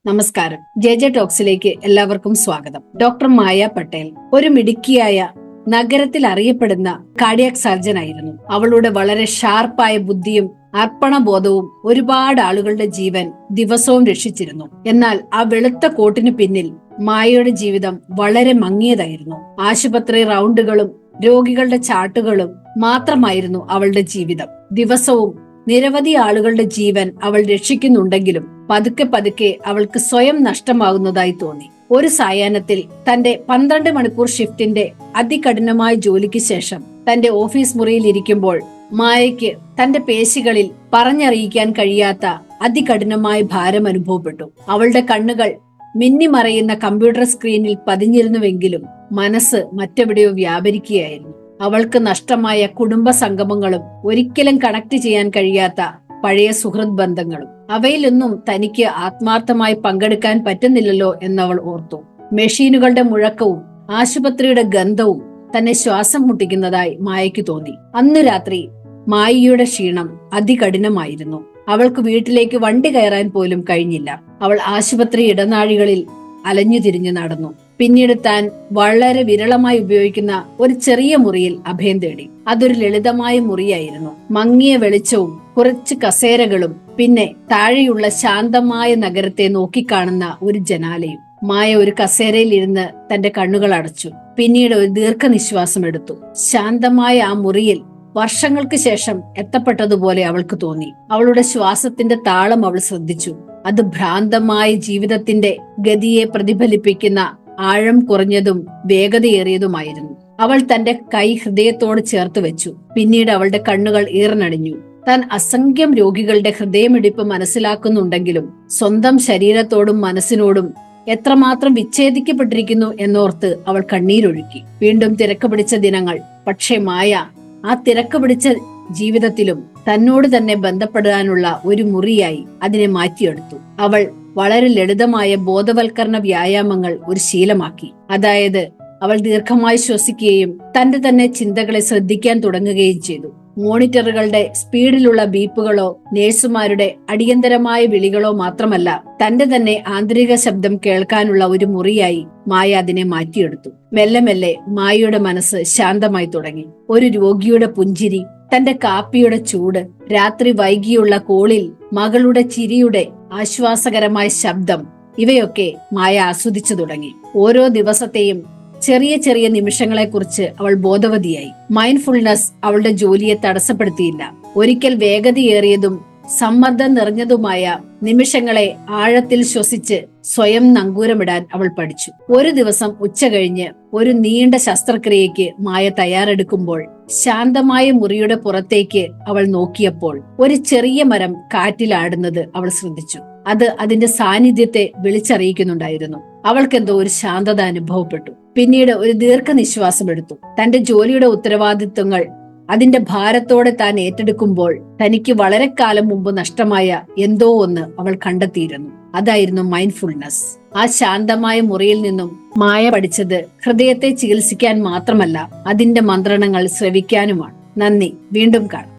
നമസ്കാരം. ജെ ടോക്സിലേക്ക് എല്ലാവർക്കും സ്വാഗതം. ഡോക്ടർ മായ പട്ടേൽ ഒരു മിടുക്കിയായ നഗരത്തിൽ അറിയപ്പെടുന്ന കാർഡിയാക് സർജൻ ആയിരുന്നു. അവളുടെ വളരെ ഷാർപ്പായ ബുദ്ധിയും അർപ്പണബോധവും ഒരുപാട് ആളുകളുടെ ജീവൻ ദിവസവും രക്ഷിച്ചിരുന്നു. എന്നാൽ ആ വെളുത്ത കോട്ടിന് പിന്നിൽ മായയുടെ ജീവിതം വളരെ മങ്ങിയതായിരുന്നു. ആശുപത്രി റൗണ്ടുകളും രോഗികളുടെ ചാട്ടുകളും മാത്രമായിരുന്നു അവളുടെ ജീവിതം. ദിവസവും നിരവധി ആളുകളുടെ ജീവൻ അവൾ രക്ഷിക്കുന്നുണ്ടെങ്കിലും പതുക്കെ പതുക്കെ അവൾക്ക് സ്വയം നഷ്ടമാകുന്നതായി തോന്നി. ഒരു സായാഹ്നത്തിൽ തന്റെ 12 മണിക്കൂർ ഷിഫ്റ്റിന്റെ അതികഠിനമായ ജോലിക്ക് ശേഷം തന്റെ ഓഫീസ് മുറിയിൽ ഇരിക്കുമ്പോൾ മായയ്ക്ക് തന്റെ പേശികളിൽ പറഞ്ഞറിയിക്കാൻ കഴിയാത്ത അതികഠിനമായ ഭാരം അനുഭവപ്പെട്ടു. അവളുടെ കണ്ണുകൾ മിന്നിമറയുന്ന കമ്പ്യൂട്ടർ സ്ക്രീനിൽ പതിഞ്ഞിരുന്നുവെങ്കിലും മനസ്സ് മറ്റെവിടെയോ വ്യാപരിക്കുകയായിരുന്നു. അവൾക്ക് നഷ്ടമായ കുടുംബ സംഗമങ്ങളും ഒരിക്കലും കണക്ട് ചെയ്യാൻ കഴിയാത്ത പഴയ സുഹൃത് ബന്ധങ്ങളും അവയിലൊന്നും തനിക്ക് ആത്മാർത്ഥമായി പങ്കെടുക്കാൻ പറ്റുന്നില്ലല്ലോ എന്നവൾ ഓർത്തു. മെഷീനുകളുടെ മുഴക്കവും ആശുപത്രിയുടെ ഗന്ധവും തന്നെ ശ്വാസം മുട്ടിക്കുന്നതായി മായയ്ക്ക് തോന്നി. അന്ന് രാത്രി മായയുടെ ക്ഷീണം അതികഠിനമായിരുന്നു. അവൾക്ക് വീട്ടിലേക്ക് വണ്ടി കയറാൻ പോലും കഴിഞ്ഞില്ല. അവൾ ആശുപത്രി ഇടനാഴികളിൽ അലഞ്ഞു തിരിഞ്ഞു നടന്നു. പിന്നീട് താൻ വളരെ വിരളമായി ഉപയോഗിക്കുന്ന ഒരു ചെറിയ മുറിയിൽ അഭയം തേടി. അതൊരു ലളിതമായ മുറിയായിരുന്നു. മങ്ങിയ വെളിച്ചവും കുറച്ച് കസേരകളും പിന്നെ താഴെയുള്ള ശാന്തമായ നഗരത്തെ നോക്കിക്കാണുന്ന ഒരു ജനാലയും. മായ ഒരു കസേരയിൽ ഇരുന്ന് തന്റെ കണ്ണുകൾ അടച്ചു. പിന്നീട് ഒരു ദീർഘനിശ്വാസം എടുത്തു. ശാന്തമായ ആ മുറിയിൽ വർഷങ്ങൾക്ക് ശേഷം എത്തപ്പെട്ടതുപോലെ അവൾക്ക് തോന്നി. അവളുടെ ശ്വാസത്തിന്റെ താളം അവൾ ശ്രദ്ധിച്ചു. അത് ഭ്രാന്തമായ ജീവിതത്തിന്റെ ഗതിയെ പ്രതിഫലിപ്പിക്കുന്ന ആഴം കുറഞ്ഞതും വേഗതയേറിയതുമായിരുന്നു. അവൾ തന്റെ കൈ ഹൃദയത്തോട് ചേർത്ത് വെച്ചു. പിന്നീട് അവളുടെ കണ്ണുകൾ ഈർന്നടിഞ്ഞു. താൻ അസംഖ്യം രോഗികളുടെ ഹൃദയമിടിപ്പ് മനസ്സിലാക്കുന്നുണ്ടെങ്കിലും സ്വന്തം ശരീരത്തോടും മനസ്സിനോടും എത്രമാത്രം വിച്ഛേദിക്കപ്പെട്ടിരിക്കുന്നു എന്നോർത്ത് അവൾ കണ്ണീരൊഴുക്കി. വീണ്ടും തിരക്ക് പിടിച്ച ദിനങ്ങൾ. പക്ഷേ മായ ആ തിരക്ക് പിടിച്ച ജീവിതത്തിലും തന്നോട് തന്നെ ബന്ധപ്പെടാനുള്ള ഒരു മുറിയായി അതിനെ മാറ്റിയെടുത്തു. അവൾ വളരെ ലളിതമായ ബോധവൽക്കരണ വ്യായാമങ്ങൾ ഒരു ശീലമാക്കി. അതായത് അവൾ ദീർഘമായി ശ്വസിക്കുകയും തന്റെ തന്നെ ചിന്തകളെ ശ്രദ്ധിക്കാൻ തുടങ്ങുകയും ചെയ്തു. മോണിറ്ററുകളുടെ സ്പീഡിലുള്ള ബീപ്പുകളോ നേഴ്സുമാരുടെ അടിയന്തരമായ വിളികളോ മാത്രമല്ല, തന്റെ തന്നെ ആന്തരിക ശബ്ദം കേൾക്കാനുള്ള ഒരു മുറിയായി മായ അതിനെ മാറ്റിയെടുത്തു. മെല്ലെ മെല്ലെ മായയുടെ മനസ്സ് ശാന്തമായി തുടങ്ങി. ഒരു രോഗിയുടെ പുഞ്ചിരി, തന്റെ കാപ്പിയുടെ ചൂട്, രാത്രി വൈകിയുള്ള കോളിൽ മകളുടെ ചിരിയുടെ ആശ്വാസകരമായ ശബ്ദം, ഇവയൊക്കെ മായ ആസ്വദിച്ചു തുടങ്ങി. ഓരോ ദിവസത്തെയും ചെറിയ ചെറിയ നിമിഷങ്ങളെക്കുറിച്ച് അവൾ ബോധവതിയായി. മൈൻഡ്ഫുൾനെസ് അവളുടെ ജോലിയെ തടസ്സപ്പെടുത്തിയില്ല. ഒരിക്കൽ വേഗതയേറിയതും സമ്മർദ്ദം നിറഞ്ഞതുമായ നിമിഷങ്ങളെ ആഴത്തിൽ ശ്വസിച്ച് സ്വയം നങ്കൂരമിടാൻ അവൾ പഠിച്ചു. ഒരു ദിവസം ഉച്ച കഴിഞ്ഞ് ഒരു നീണ്ട ശസ്ത്രക്രിയയ്ക്ക് മായ തയ്യാറെടുക്കുമ്പോൾ ശാന്തമായ മുറിയുടെ പുറത്തേക്ക് അവൾ നോക്കിയപ്പോൾ ഒരു ചെറിയ മരം കാറ്റിലാടുന്നത് അവൾ ശ്രദ്ധിച്ചു. അത് അതിന്റെ സാന്നിധ്യത്തെ വിളിച്ചറിയിക്കുന്നുണ്ടായിരുന്നു. അവൾക്കെന്തോ ഒരു ശാന്തത അനുഭവപ്പെട്ടു. പിന്നീട് ഒരു ദീർഘനിശ്വാസം എടുത്തു. തന്റെ ജോലിയുടെ ഉത്തരവാദിത്വങ്ങൾ അതിന്റെ ഭാരത്തോടെ താൻ ഏറ്റെടുക്കുമ്പോൾ തനിക്ക് വളരെ കാലം മുമ്പ് നഷ്ടമായ എന്തോ ഒന്ന് അവൾ കണ്ടെത്തിയിരുന്നു. അതായിരുന്നു മൈൻഡ്ഫുൾനെസ്. ആ ശാന്തമായ മുറിയിൽ നിന്നും മായ പഠിച്ചത് ഹൃദയത്തെ ചികിത്സിക്കാൻ മാത്രമല്ല, അതിന്റെ മന്ത്രണങ്ങൾ ശ്രവിക്കാനുമാണ്. നന്ദി. വീണ്ടും കാണാം.